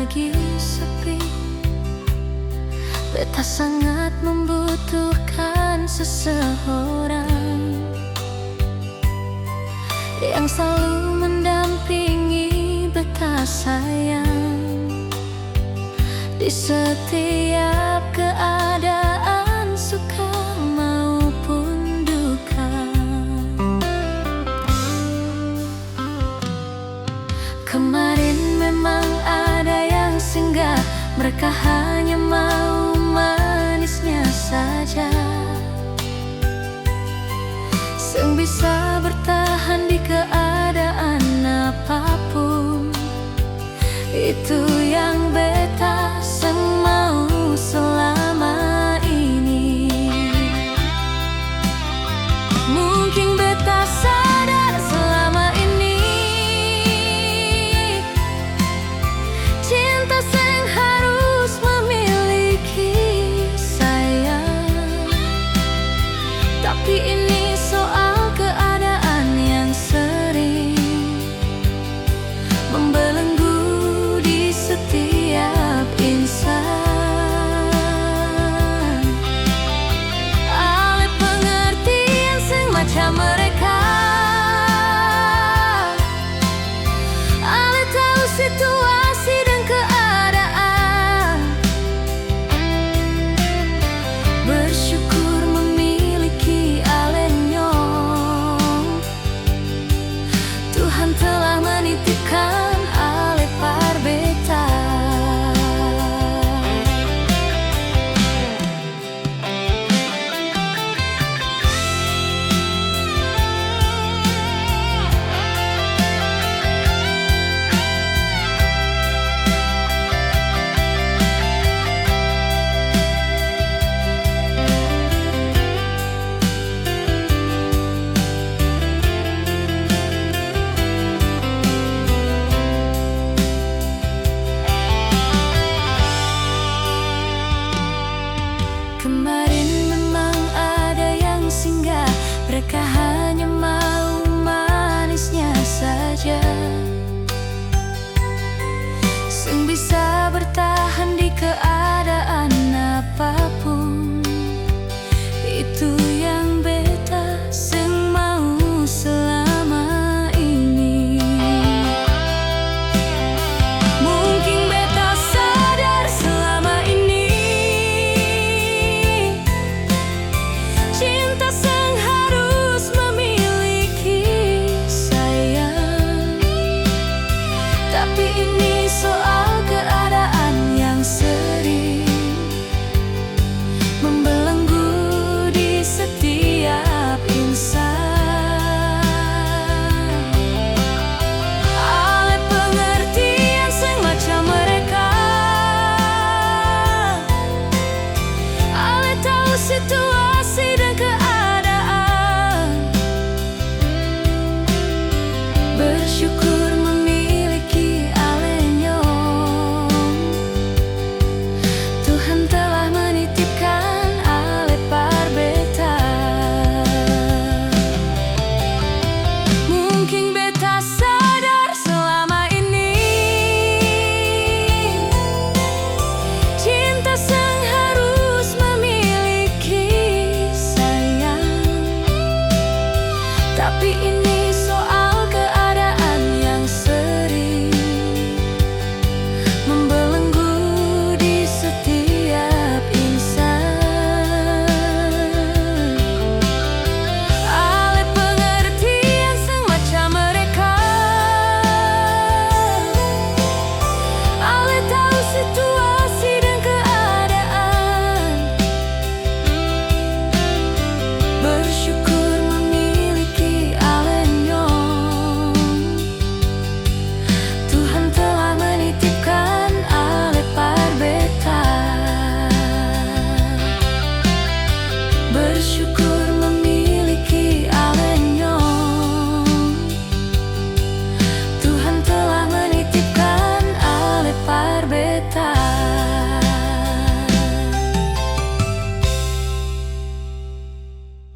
lagi sepi. Beta sangat membutuhkan seseorang yang selalu mendampingi beta sayang di setiap keadaan suka maupun duka. Kemarin memang ada yang singgah, mereka hanya mau manisnya saja, yang bisa bertahan di keadaan apapun. Itu yang beta seng mau selama ini. Mungkin beta sadar selama ini cinta seng harus memiliki sayang, tapi ini soal keadaan yang sering membelenggu di setiap insan. Ale pengertian sing macam mereka, ale tahu situasi dan keadaan. Bersyukur memiliki alenyo, Tuhan telah menitipkan ale parbeta. Kemarin memang ada yang singgah, mereka hanya mau manisnya saja, yang bisa bertahan di keadaan apapun. Itu yang beta seng mau selama ini. Mungkin beta sadar selama ini cinta seng harus memiliki sayang, tapi ini